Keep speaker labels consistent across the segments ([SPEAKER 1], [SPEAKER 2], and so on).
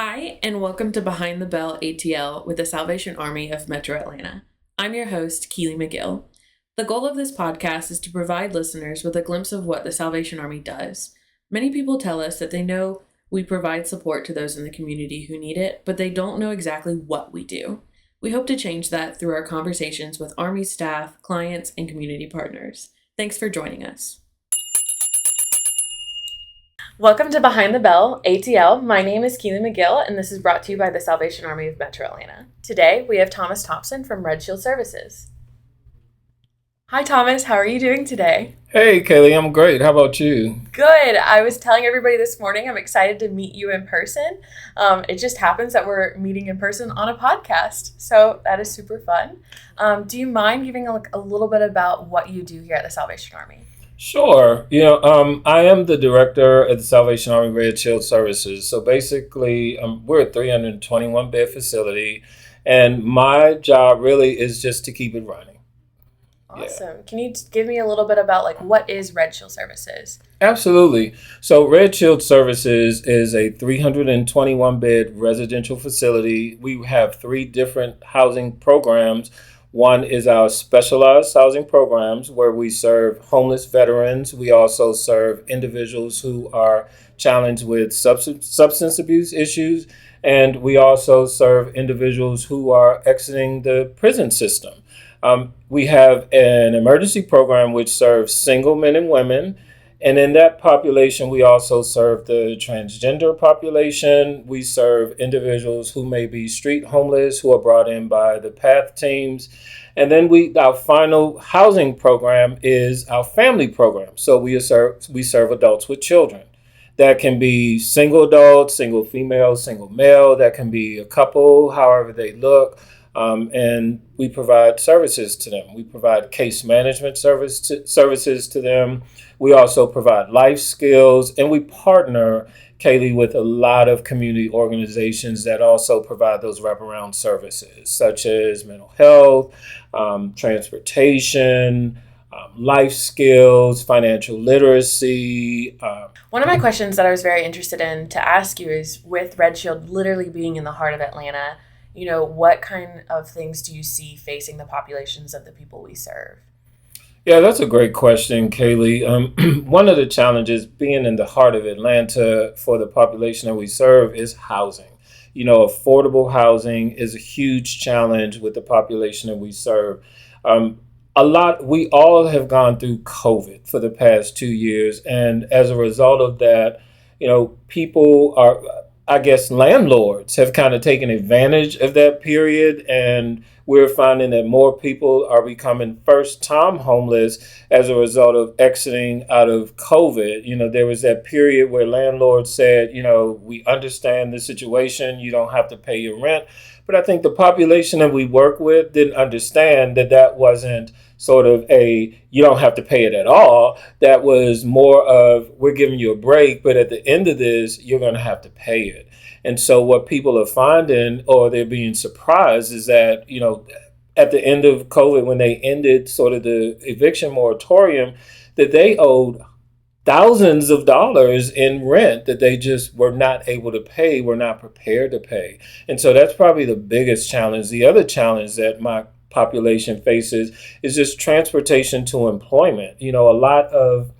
[SPEAKER 1] Hi, and welcome to Behind the Bell ATL with the Salvation Army of Metro Atlanta. I'm your host, Keely McGill. The goal of this podcast is to provide listeners with a glimpse of what the Salvation Army does. Many people tell us that they know we provide support to those in the community who need it, but they don't know exactly what we do. We hope to change that through our conversations with Army staff, clients, and community partners. Thanks for joining us. Welcome to Behind the Bell, ATL. My name is Keely McGill, and this is brought to you by the Salvation Army of Metro Atlanta. Today, we have Thomas Thompson from Red Shield Services. Hi, Thomas. How are you doing today?
[SPEAKER 2] Hey, Kaylee, I'm great. How about you?
[SPEAKER 1] Good. I was telling everybody this morning I'm excited to meet you in person. It just happens that we're meeting in person on a podcast, so that is super fun. Do you mind giving a little bit about what you do here at the Salvation Army?
[SPEAKER 2] Sure. I am the director at the Salvation Army Red Shield Services. So basically, we're a 321 bed facility, and my job really is just to keep it running.
[SPEAKER 1] Awesome. Yeah. Can you give me a little bit about what is Red Shield Services?
[SPEAKER 2] Absolutely. So Red Shield Services is a 321 bed residential facility. We have three different housing programs. One is our specialized housing programs where we serve homeless veterans. We also serve individuals who are challenged with substance abuse issues. And we also serve individuals who are exiting the prison system. We have an emergency program which serves single men and women. And in that population, we also serve the transgender population. We serve individuals who may be street homeless, who are brought in by the PATH teams. And then our final housing program is our family program. So we serve adults with children. That can be single adults, single female, single male. That can be a couple, however they look. And we provide services to them. We provide case management services to them. We also provide life skills, and we partner, Kaylee, with a lot of community organizations that also provide those wraparound services, such as mental health, transportation, life skills, financial literacy.
[SPEAKER 1] One of my questions that I was very interested in to ask you is, with Red Shield literally being in the heart of Atlanta, what kind of things do you see facing the populations of the people we serve?
[SPEAKER 2] Yeah, that's a great question, Kaylee. One of the challenges being in the heart of Atlanta for the population that we serve is housing. Affordable housing is a huge challenge with the population that we serve. We all have gone through COVID for the past 2 years. And as a result of that, people are, I guess, landlords have kind of taken advantage of that period, and we're finding that more people are becoming first-time homeless as a result of exiting out of COVID. There was that period where landlords said, we understand the situation, you don't have to pay your rent. But I think the population that we work with didn't understand that wasn't sort of you don't have to pay it at all. That was more of, we're giving you a break, but at the end of this, you're going to have to pay it. And so what people are finding, or they're being surprised, is that, at the end of COVID, when they ended sort of the eviction moratorium, that they owed thousands of dollars in rent that they just were not able to pay, were not prepared to pay. And so that's probably the biggest challenge. The other challenge that my population faces is just transportation to employment. A lot of,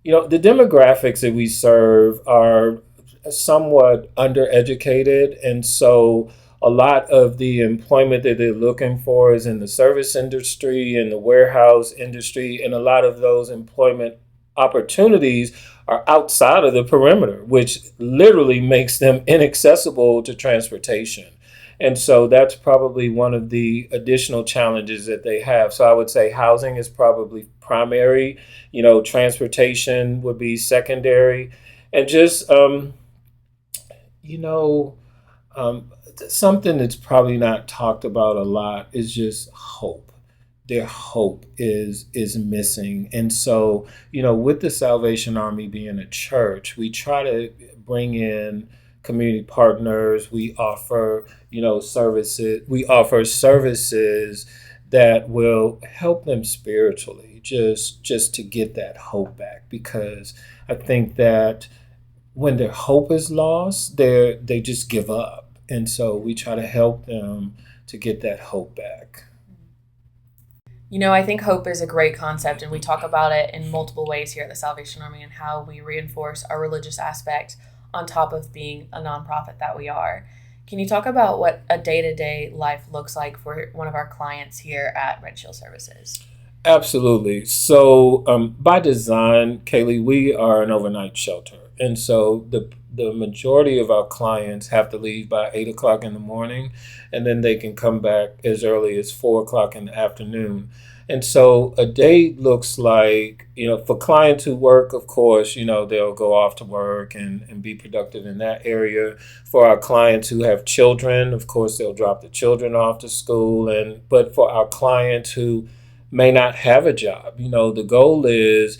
[SPEAKER 2] the demographics that we serve are somewhat undereducated. And so a lot of the employment that they're looking for is in the service industry and the warehouse industry. And a lot of those employment opportunities are outside of the perimeter, which literally makes them inaccessible to transportation. And so that's probably one of the additional challenges that they have. So I would say housing is probably primary, transportation would be secondary, and just, something that's probably not talked about a lot is just hope. Their hope is missing. And so, with the Salvation Army being a church, we try to bring in community partners. We offer, services. We offer services that will help them spiritually, just to get that hope back. Because I think that when their hope is lost, they just give up. And so we try to help them to get that hope back.
[SPEAKER 1] I think hope is a great concept, and we talk about it in multiple ways here at the Salvation Army and how we reinforce our religious aspect on top of being a nonprofit that we are. Can you talk about what a day-to-day life looks like for one of our clients here at Red Shield Services?
[SPEAKER 2] Absolutely. So, by design, Kaylee, we are an overnight shelter. And so the majority of our clients have to leave by 8 o'clock in the morning, and then they can come back as early as 4 o'clock in the afternoon. And so a day looks like, for clients who work, of course, they'll go off to work and be productive in that area. For our clients who have children, of course, they'll drop the children off to school. But for our clients who may not have a job, the goal is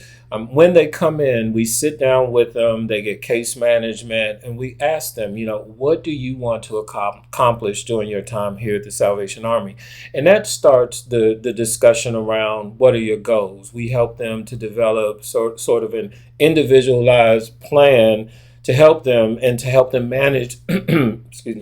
[SPEAKER 2] when they come in, we sit down with them, they get case management, and we ask them, what do you want to accomplish during your time here at the Salvation Army? And that starts the discussion around what are your goals. We help them to develop sort of an individualized plan to help them and to help them manage,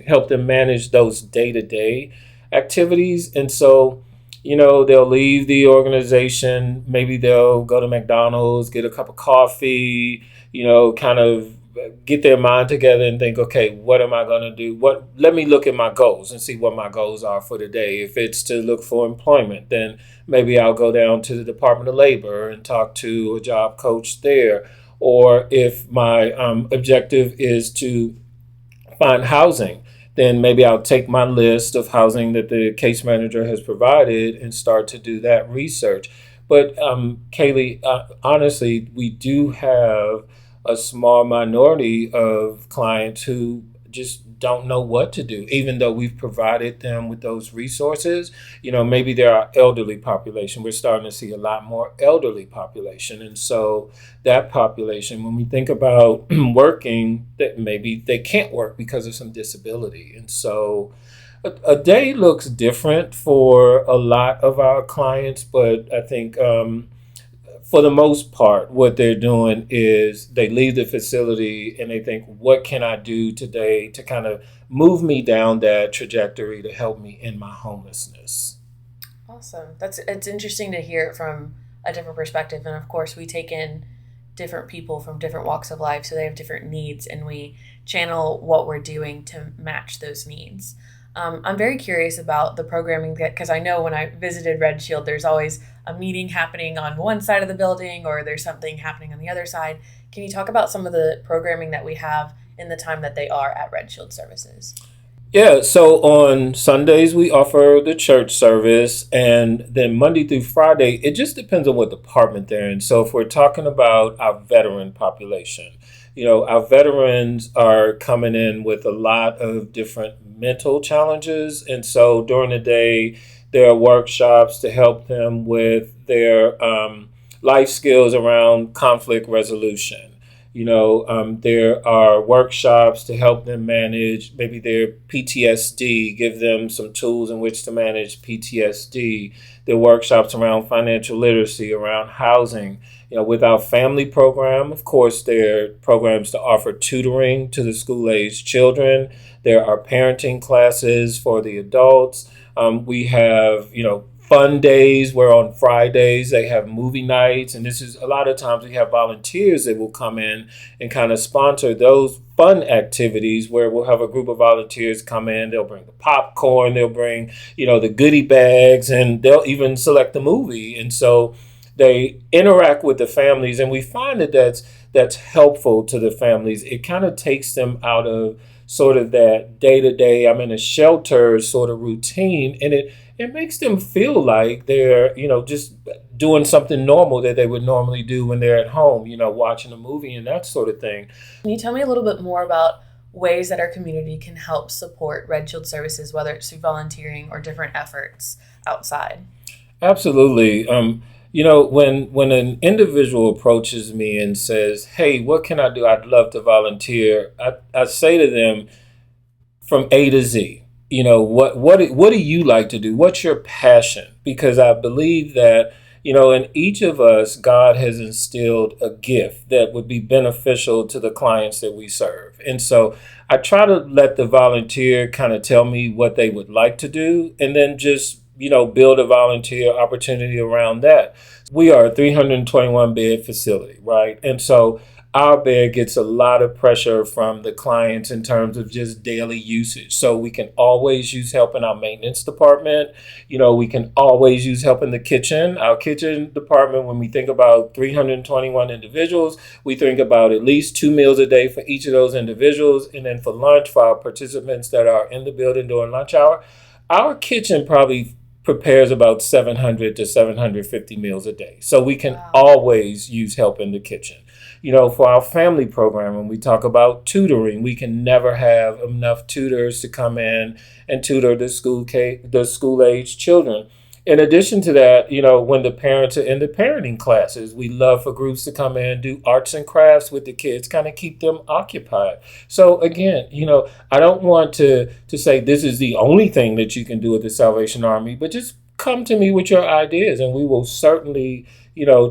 [SPEAKER 2] help them manage those day-to-day activities. And so, they'll leave the organization. Maybe they'll go to McDonald's, get a cup of coffee, kind of get their mind together and think, okay, what am I going to do? Let me look at my goals and see what my goals are for the day. If it's to look for employment, then maybe I'll go down to the Department of Labor and talk to a job coach there. Or if my objective is to find housing, then maybe I'll take my list of housing that the case manager has provided and start to do that research. But Kaylee, honestly, we do have a small minority of clients who just don't know what to do, even though we've provided them with those resources. Maybe they're our elderly population. We're starting to see a lot more elderly population. And so that population, when we think about working, that maybe they can't work because of some disability. And so a day looks different for a lot of our clients, but I think for the most part, what they're doing is they leave the facility and they think, what can I do today to kind of move me down that trajectory to help me in my homelessness?
[SPEAKER 1] Awesome. It's interesting to hear it from a different perspective. And of course, we take in different people from different walks of life, so they have different needs, and we channel what we're doing to match those needs. I'm very curious about the programming because I know when I visited Red Shield, there's always a meeting happening on one side of the building or there's something happening on the other side. Can you talk about some of the programming that we have in the time that they are at Red Shield Services?
[SPEAKER 2] Yeah, so on Sundays we offer the church service, and then Monday through Friday, it just depends on what department they're in. So if we're talking about our veteran population, our veterans are coming in with a lot of different mental challenges. And so during the day, there are workshops to help them with their life skills around conflict resolution. There are workshops to help them manage maybe their PTSD, give them some tools in which to manage PTSD. There are workshops around financial literacy, around housing. With our family program, of course, there are programs to offer tutoring to the school-aged children. There are parenting classes for the adults. We have, fun days where on Fridays they have movie nights. And this is a lot of times we have volunteers that will come in and kind of sponsor those fun activities where we'll have a group of volunteers come in. They'll bring the popcorn, they'll bring, the goodie bags, and they'll even select the movie. And so they interact with the families, and we find that that's helpful to the families. It kind of takes them out of sort of that day-to-day, I'm in a shelter sort of routine, and it makes them feel like they're, just doing something normal that they would normally do when they're at home, watching a movie and that sort of thing.
[SPEAKER 1] Can you tell me a little bit more about ways that our community can help support Red Shield Services, whether it's through volunteering or different efforts outside?
[SPEAKER 2] Absolutely. When an individual approaches me and says, hey, what can I do? I'd love to volunteer. I say to them from A to Z, what do you like to do? What's your passion? Because I believe that In each of us, God has instilled a gift that would be beneficial to the clients that we serve. And so I try to let the volunteer kind of tell me what they would like to do and then just, build a volunteer opportunity around that. We are a 321 bed facility, right? And so our bed gets a lot of pressure from the clients in terms of just daily usage. So we can always use help in our maintenance department. We can always use help in the kitchen. Our kitchen department, when we think about 321 individuals, we think about at least 2 meals a day for each of those individuals. And then for lunch, for our participants that are in the building during lunch hour, our kitchen probably prepares about 700 to 750 meals a day. So we can always use help in the kitchen. For our family program, when we talk about tutoring, we can never have enough tutors to come in and tutor the school age children. In addition to that, when the parents are in the parenting classes, we love for groups to come in, do arts and crafts with the kids, kind of keep them occupied. So again, I don't want to say this is the only thing that you can do at the Salvation Army, but just come to me with your ideas and we will certainly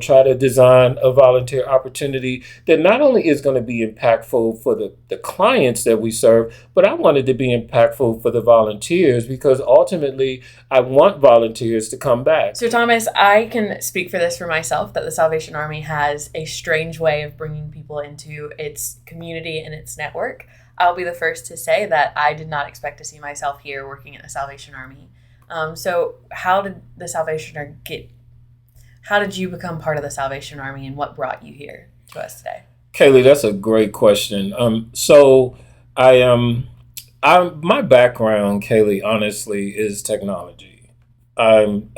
[SPEAKER 2] try to design a volunteer opportunity that not only is going to be impactful for the clients that we serve, but I want it to be impactful for the volunteers because ultimately I want volunteers to come back.
[SPEAKER 1] So Thomas, I can speak for this for myself that the Salvation Army has a strange way of bringing people into its community and its network. I'll be the first to say that I did not expect to see myself here working at the Salvation Army. So how did the Salvation Army How did you become part of the Salvation Army and what brought you here to us today?
[SPEAKER 2] Kaylee, that's a great question. So my background, Kaylee, honestly, is technology. I'm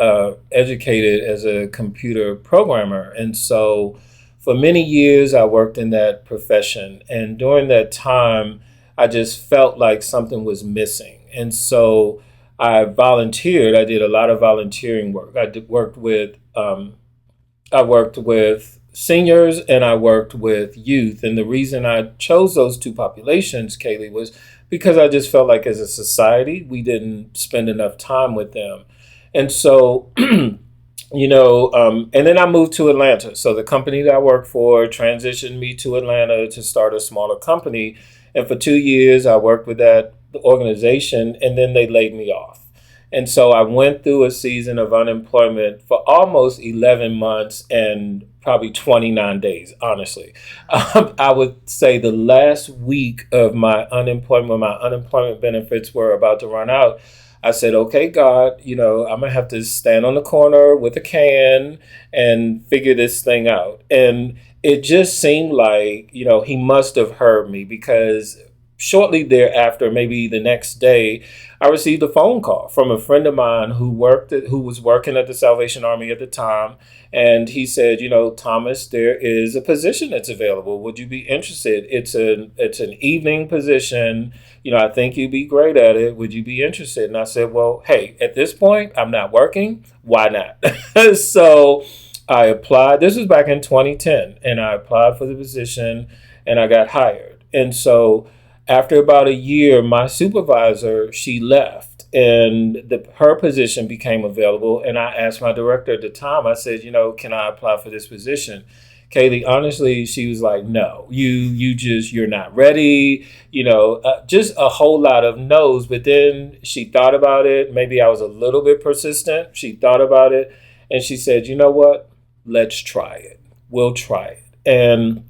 [SPEAKER 2] educated as a computer programmer. And so for many years, I worked in that profession. And during that time, I just felt like something was missing. And so I volunteered. I did a lot of volunteering work. I worked with seniors and I worked with youth. And the reason I chose those two populations, Kaylee, was because I just felt like as a society, we didn't spend enough time with them. And so, and then I moved to Atlanta. So the company that I worked for transitioned me to Atlanta to start a smaller company. And for 2 years, I worked with that organization and then they laid me off. And so I went through a season of unemployment for almost 11 months and probably 29 days, honestly. I would say the last week of my unemployment benefits were about to run out. I said, okay, God, I'm going to have to stand on the corner with a can and figure this thing out. And it just seemed like, he must have heard me because shortly thereafter, maybe the next day, I received a phone call from a friend of mine who was working at the Salvation Army at the time. And he said, Thomas, there is a position that's available. Would you be interested? It's an evening position. I think you'd be great at it. Would you be interested? And I said, well, hey, at this point, I'm not working. Why not? So I applied. This was back in 2010. And I applied for the position and I got hired. And so after about a year, my supervisor, she left and her position became available. And I asked my director at the time, I said, can I apply for this position? Kaylee, honestly, she was like, no, you're not ready, just a whole lot of no's. But then she thought about it. Maybe I was a little bit persistent. She thought about it and she said, you know what? Let's try it. We'll try it. And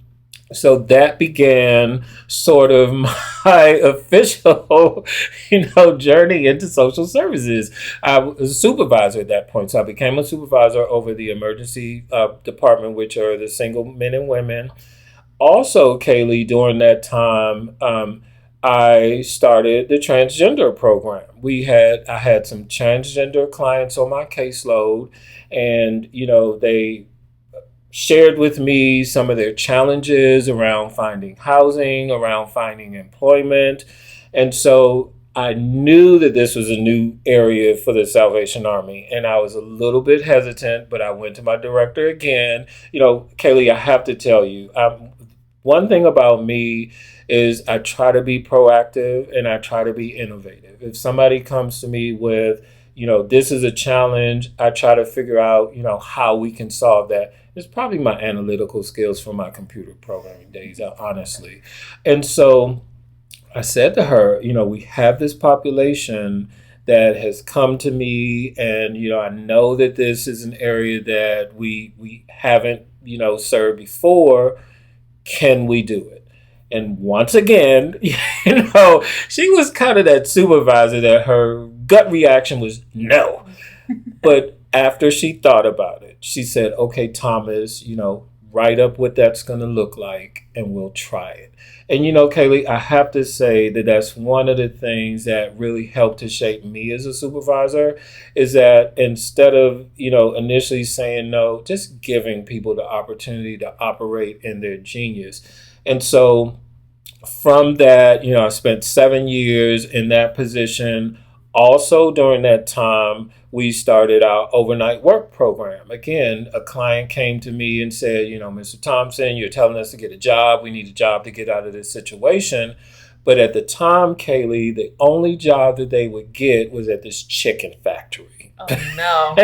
[SPEAKER 2] so that began sort of my official, journey into social services. I was a supervisor at that point. So I became a supervisor over the emergency department, which are the single men and women. Also, Kaylee, during that time, I started the transgender program. I had some transgender clients on my caseload and, they shared with me some of their challenges around finding housing, around finding employment. And so I knew that this was a new area for the Salvation Army. And I was a little bit hesitant, but I went to my director again. Kaylee, I have to tell you, one thing about me is I try to be proactive and I try to be innovative. If somebody comes to me with, this is a challenge. I try to figure out, how we can solve that. It's probably my analytical skills from my computer programming days, honestly. And so I said to her, we have this population that has come to me, and I know that this is an area that we haven't served before. Can we do it? And once again, she was kind of that supervisor that her gut reaction was no. But after she thought about it, she said, okay, Thomas, write up what that's going to look like and we'll try it. And, Kaylee, I have to say that that's one of the things that really helped to shape me as a supervisor is that instead of, initially saying no, just giving people the opportunity to operate in their genius. And so from that, I spent 7 years in that position. Also, during that time, we started our overnight work program. Again, a client came to me and said, Mr. Thompson, you're telling us to get a job. We need a job to get out of this situation. But at the time, Kaylee, the only job that they would get was at this chicken factory.
[SPEAKER 1] Oh, no.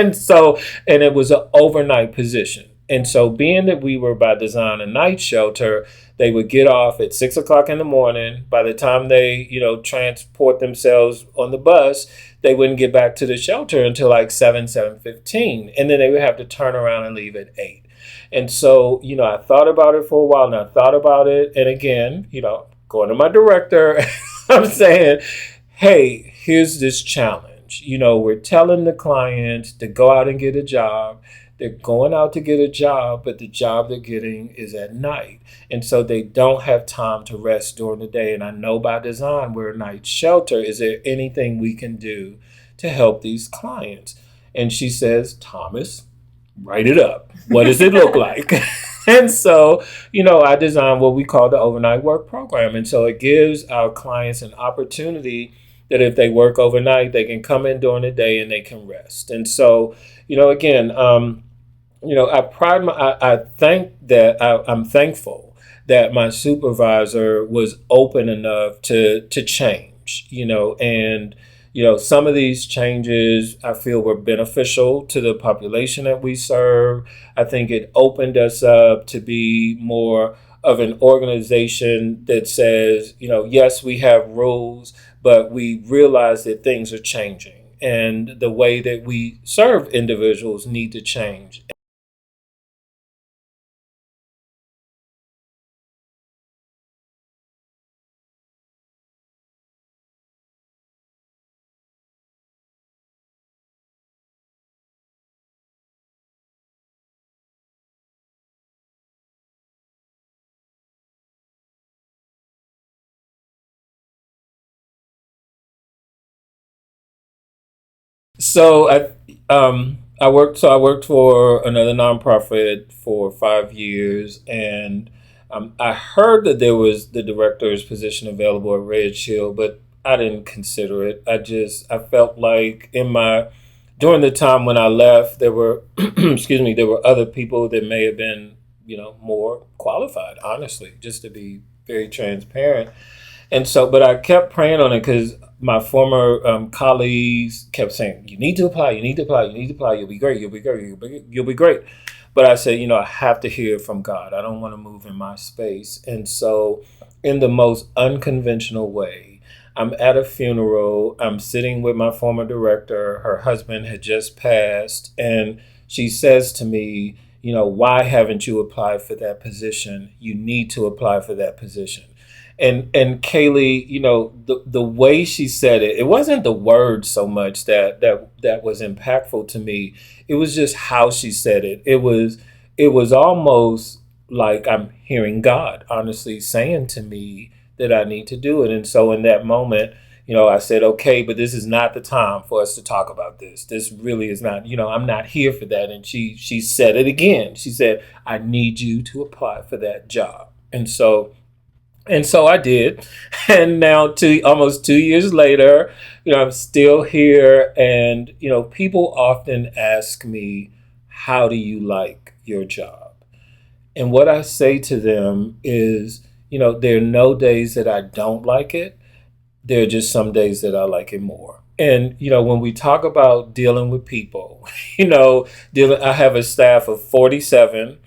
[SPEAKER 2] and it was an overnight position. And so being that we were by design a night shelter, they would get off at 6 o'clock in the morning. By the time they, transport themselves on the bus, they wouldn't get back to the shelter until like 7:15. And then they would have to turn around and leave at 8. And so, I thought about it for a while and I thought about it. And again, going to my director, I'm saying, hey, here's this challenge. We're telling the clients to go out and get a job. They're going out to get a job, but the job they're getting is at night. And so they don't have time to rest during the day. And I know by design we're a night shelter. Is there anything we can do to help these clients? And she says, Thomas, write it up. What does it look like? And so, I designed what we call the overnight work program. And so it gives our clients an opportunity that if they work overnight, they can come in during the day and they can rest. And so, again, I'm thankful that my supervisor was open enough to change, and some of these changes I feel were beneficial to the population that we serve. I think it opened us up to be more of an organization that says, yes, we have rules, but we realize that things are changing and the way that we serve individuals need to change. So I worked for another nonprofit for 5 years, and I heard that there was the director's position available at Red Shield, but I didn't consider it. I felt like during the time when I left, there were excuse me, there were other people that may have been more qualified. Honestly, just to be very transparent. And so, but I kept praying on it because my former colleagues kept saying, "You need to apply. You need to apply. You need to apply. You'll be great. You'll be great. You'll be great." But I said, I have to hear from God. I don't want to move in my space. And so, in the most unconventional way, I'm at a funeral. I'm sitting with my former director. Her husband had just passed, and she says to me, "Why haven't you applied for that position? You need to apply for that position." And Kaylee, the way she said it, it wasn't the words so much that was impactful to me. It was just how she said it. It was almost like I'm hearing God honestly saying to me that I need to do it. And so in that moment, I said, okay, but this is not the time for us to talk about this. This really is not, I'm not here for that. And she said it again. She said, I need you to apply for that job. And so I did. And now almost 2 years later, I'm still here. And, people often ask me, how do you like your job? And what I say to them is, there are no days that I don't like it. There are just some days that I like it more. And, when we talk about dealing with people, I have a staff of 47.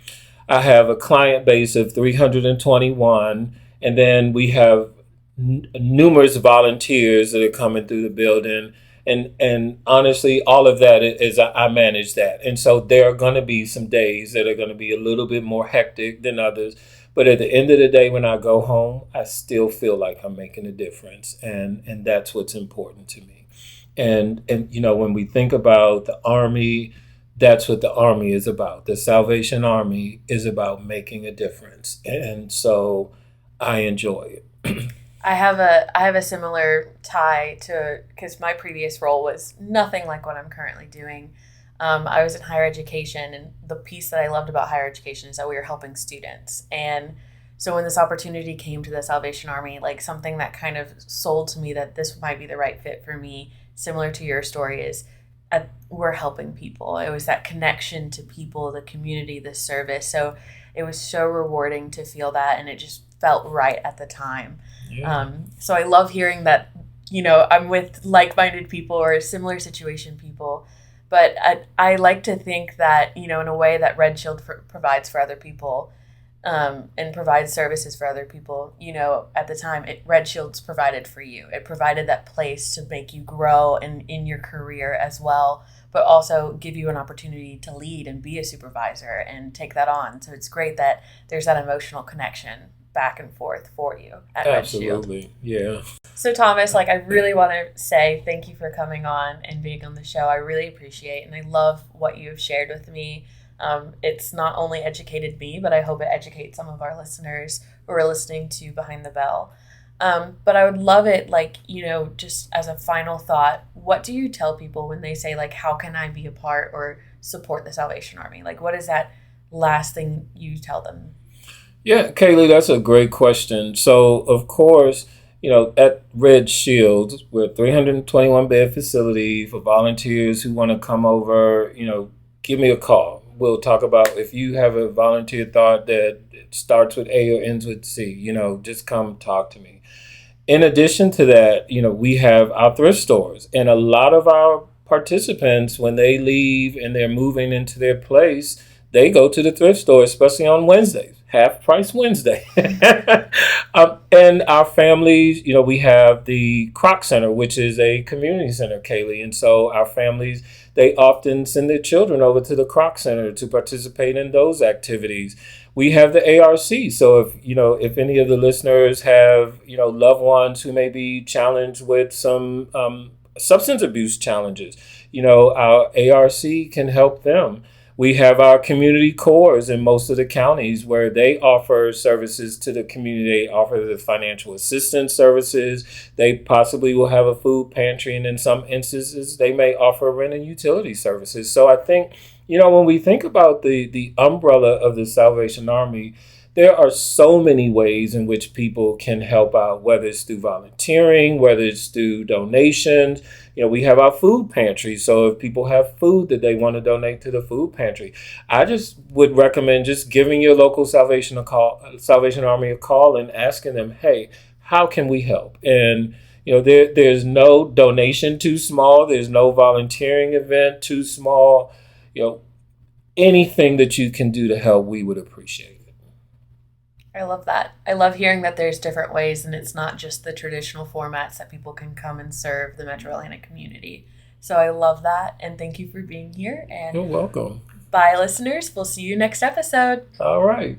[SPEAKER 2] I have a client base of 321. And then we have numerous volunteers that are coming through the building. And honestly, all of that is I manage that. And so there are going to be some days that are going to be a little bit more hectic than others. But at the end of the day, when I go home, I still feel like I'm making a difference. And that's what's important to me. And when we think about the Army, that's what the Army is about. The Salvation Army is about making a difference. And so I enjoy it.
[SPEAKER 1] I have a similar tie to, because my previous role was nothing like what I'm currently doing. I was in higher education, and the piece that I loved about higher education is that we were helping students. And so when this opportunity came to the Salvation Army, like something that kind of sold to me that this might be the right fit for me, similar to your story, is we're helping people. It was that connection to people, the community, the service. So it was so rewarding to feel that, and it just felt right at the time.
[SPEAKER 2] Yeah.
[SPEAKER 1] So I love hearing that, I'm with like-minded people or similar situation people. But I like to think that, in a way that Red Shield provides for other people, and provides services for other people, at the time, Red Shield's provided for you. It provided that place to make you grow in your career as well, but also give you an opportunity to lead and be a supervisor and take that on. So it's great that there's that emotional connection back and forth for you at Red Shield.
[SPEAKER 2] Absolutely. Yeah.
[SPEAKER 1] So Thomas, I really want to say thank you for coming on and being on the show. I really appreciate it, and I love what you've shared with me. It's not only educated me, but I hope it educates some of our listeners who are listening to Behind the Bell. But I would love it, just as a final thought, what do you tell people when they say, how can I be a part or support the Salvation Army? What is that last thing you tell them?
[SPEAKER 2] Yeah, Kaylee, that's a great question. So, of course, at Red Shield, we're a 321 bed facility for volunteers who want to come over, give me a call. We'll talk about if you have a volunteer thought that starts with A or ends with C, just come talk to me. In addition to that, we have our thrift stores, and a lot of our participants, when they leave and they're moving into their place, they go to the thrift store, especially on Wednesdays, half price Wednesday. And our families, we have the Croc Center, which is a community center, Kaylee. And so our families, they often send their children over to the Croc Center to participate in those activities. We have the ARC. So if any of the listeners have, loved ones who may be challenged with some substance abuse challenges, our ARC can help them. We have our community cores in most of the counties where they offer services to the community. They offer the financial assistance services. They possibly will have a food pantry, and in some instances, they may offer rent and utility services. So I think, when we think about the umbrella of the Salvation Army, there are so many ways in which people can help out, whether it's through volunteering, whether it's through donations. We have our food pantry. So if people have food that they want to donate to the food pantry, I just would recommend just giving your local Salvation Army a call and asking them, hey, how can we help? And, there's no donation too small. There's no volunteering event too small. Anything that you can do to help, we would appreciate it.
[SPEAKER 1] I love that. I love hearing that there's different ways, and it's not just the traditional formats that people can come and serve the Metro Atlanta community. So I love that, and thank you for being here. And
[SPEAKER 2] you're welcome.
[SPEAKER 1] Bye, listeners. We'll see you next episode.
[SPEAKER 2] All right.